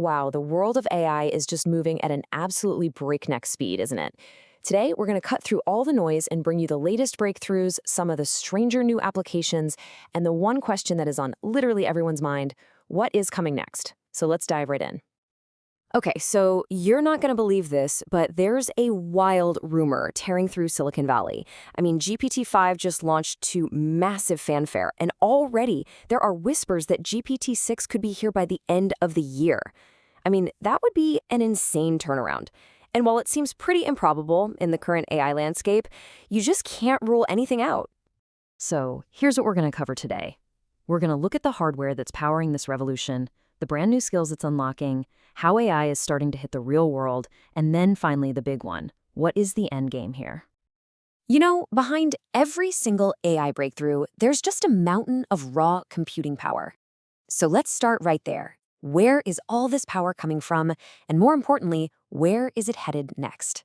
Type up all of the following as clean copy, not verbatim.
Wow, the world of AI is just moving at an absolutely breakneck speed, isn't it? Today, we're going to cut through all the noise and bring you the latest breakthroughs, some of the stranger new applications, and the one question that is on literally everyone's mind: what is coming next? So let's dive right in. Okay, so you're not going to believe this, but there's a wild rumor tearing through Silicon Valley. I mean, GPT-5 just launched to massive fanfare, and already there are whispers that GPT-6 could be here by the end of the year. I mean, that would be an insane turnaround. And while it seems pretty improbable in the current AI landscape, you just can't rule anything out. So here's what we're going to cover today. We're going to look at the hardware that's powering this revolution, the brand new skills it's unlocking, how AI is starting to hit the real world, and then finally the big one: what is the end game here? You know, behind every single AI breakthrough, there's just a mountain of raw computing power. So let's start right there. Where is all this power coming from? And more importantly, where is it headed next?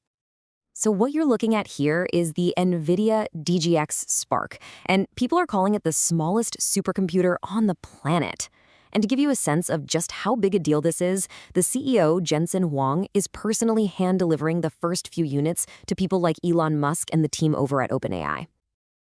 So what you're looking at here is the NVIDIA DGX Spark, and people are calling it the smallest supercomputer on the planet. And to give you a sense of just how big a deal this is, the CEO, Jensen Huang, is personally hand-delivering the first few units to people like Elon Musk and the team over at OpenAI.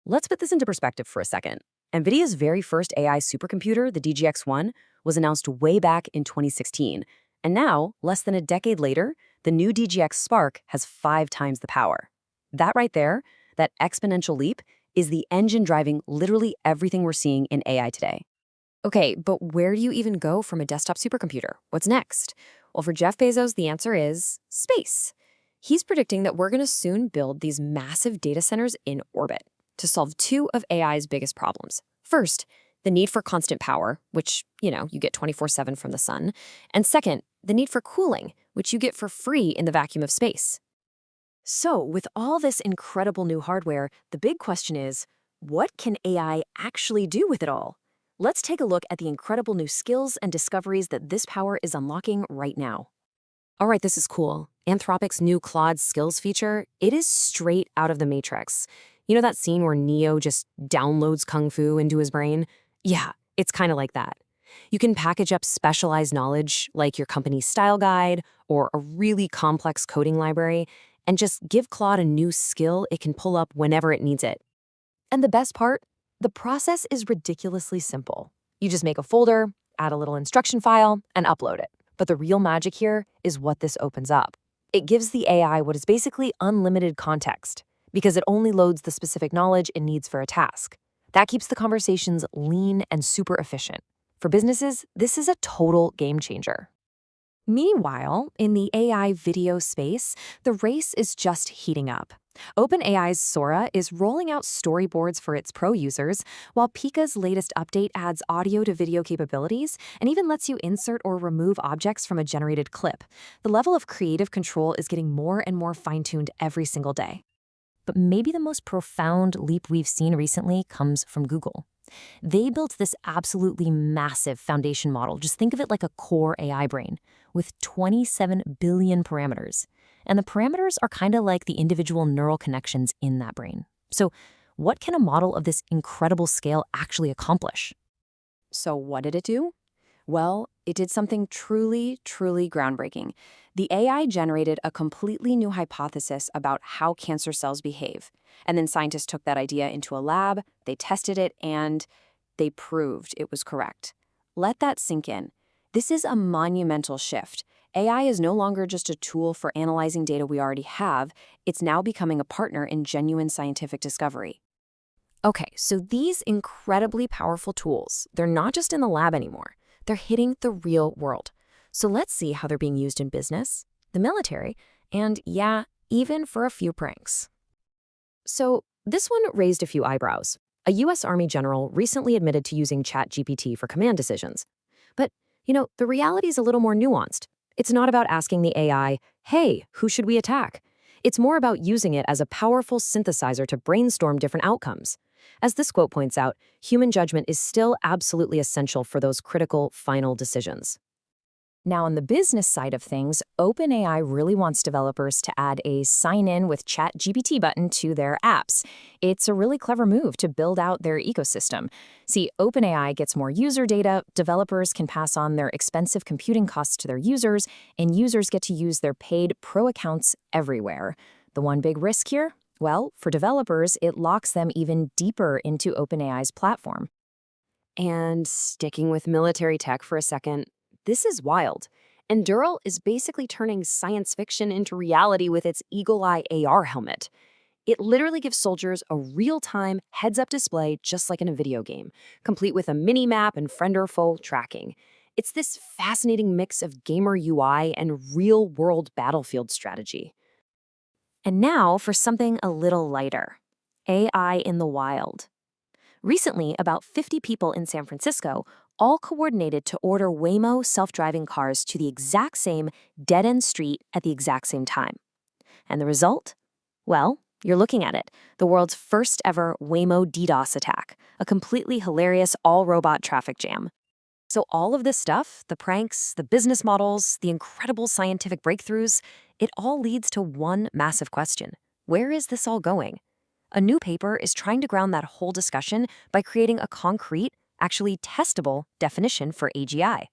Let's put this into perspective for a second. NVIDIA's very first AI supercomputer, the DGX-1, was announced way back in 2016. And now, less than a decade later, the new DGX Spark has 5 times the power. That right there, that exponential leap, is the engine driving literally everything we're seeing in AI today. Okay, but where do you even go from a desktop supercomputer? What's next? Well, for Jeff Bezos, the answer is space. He's predicting that we're going to soon build these massive data centers in orbit to solve 2 of AI's biggest problems. First, the need for constant power, which, you get 24/7 from the sun. And second, the need for cooling, which you get for free in the vacuum of space. So, with all this incredible new hardware, the big question is, what can AI actually do with it all? Let's take a look at the incredible new skills and discoveries that this power is unlocking right now. All right, this is cool. Anthropic's new Claude Skills feature, it is straight out of the Matrix. You know that scene where Neo just downloads Kung Fu into his brain? Yeah, it's kind of like that. You can package up specialized knowledge, like your company's style guide or a really complex coding library, and just give Claude a new skill it can pull up whenever it needs it. And the best part? The process is ridiculously simple. You just make a folder, add a little instruction file, and upload it. But the real magic here is what this opens up. It gives the AI what is basically unlimited context, because it only loads the specific knowledge it needs for a task. That keeps the conversations lean and super efficient. For businesses, this is a total game changer. Meanwhile, in the AI video space, the race is just heating up. OpenAI's Sora is rolling out storyboards for its pro users, while Pika's latest update adds audio to video capabilities and even lets you insert or remove objects from a generated clip. The level of creative control is getting more and more fine-tuned every single day. But maybe the most profound leap we've seen recently comes from Google. They built this absolutely massive foundation model. Just think of it like a core AI brain with 27 billion parameters. And the parameters are kind of like the individual neural connections in that brain. So what can a model of this incredible scale actually accomplish? So what did it do? Well, it did something truly, truly groundbreaking. The AI generated a completely new hypothesis about how cancer cells behave. And then scientists took that idea into a lab, they tested it, and they proved it was correct. Let that sink in. This is a monumental shift. AI is no longer just a tool for analyzing data we already have. It's now becoming a partner in genuine scientific discovery. Okay, so these incredibly powerful tools, they're not just in the lab anymore. They're hitting the real world. So let's see how they're being used in business, the military, and yeah, even for a few pranks. So this one raised a few eyebrows. A US Army general recently admitted to using ChatGPT for command decisions. But, the reality is a little more nuanced. It's not about asking the AI, hey, who should we attack? It's more about using it as a powerful synthesizer to brainstorm different outcomes. As this quote points out, human judgment is still absolutely essential for those critical, final decisions. Now, on the business side of things, OpenAI really wants developers to add a sign in with ChatGPT button to their apps. It's a really clever move to build out their ecosystem. See, OpenAI gets more user data, developers can pass on their expensive computing costs to their users, and users get to use their paid pro accounts everywhere. The one big risk here? Well, for developers, it locks them even deeper into OpenAI's platform. And sticking with military tech for a second, this is wild. Anduril is basically turning science fiction into reality with its Eagle Eye AR helmet. It literally gives soldiers a real-time, heads-up display just like in a video game, complete with a mini-map and friend-or-foe tracking. It's this fascinating mix of gamer UI and real-world battlefield strategy. And now for something a little lighter. AI in the wild. Recently, about 50 people in San Francisco all coordinated to order Waymo self-driving cars to the exact same dead-end street at the exact same time. And the result? Well, you're looking at it, the world's first ever Waymo DDoS attack, a completely hilarious all-robot traffic jam. So all of this stuff, the pranks, the business models, the incredible scientific breakthroughs, it all leads to one massive question. Where is this all going? A new paper is trying to ground that whole discussion by creating a concrete, actually testable definition for AGI.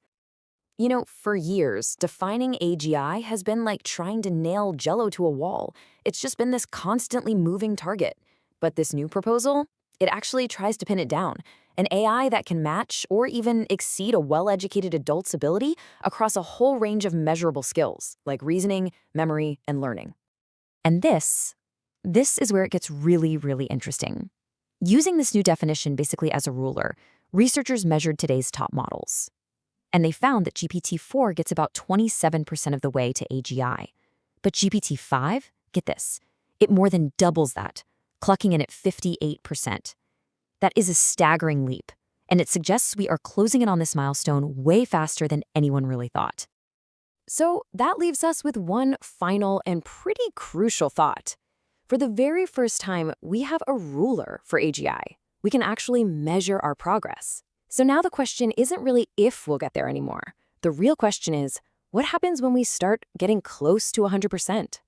You know, for years, defining AGI has been like trying to nail Jell-O to a wall. It's just been this constantly moving target. But this new proposal, it actually tries to pin it down. An AI that can match or even exceed a well-educated adult's ability across a whole range of measurable skills, like reasoning, memory, and learning. And this is where it gets really, really interesting. Using this new definition basically as a ruler, researchers measured today's top models. And they found that GPT-4 gets about 27% of the way to AGI. But GPT-5, get this, it more than doubles that, clocking in at 58%. That is a staggering leap, and it suggests we are closing in on this milestone way faster than anyone really thought. So that leaves us with one final and pretty crucial thought. For the very first time, we have a ruler for AGI. We can actually measure our progress. So now the question isn't really if we'll get there anymore. The real question is, what happens when we start getting close to 100%?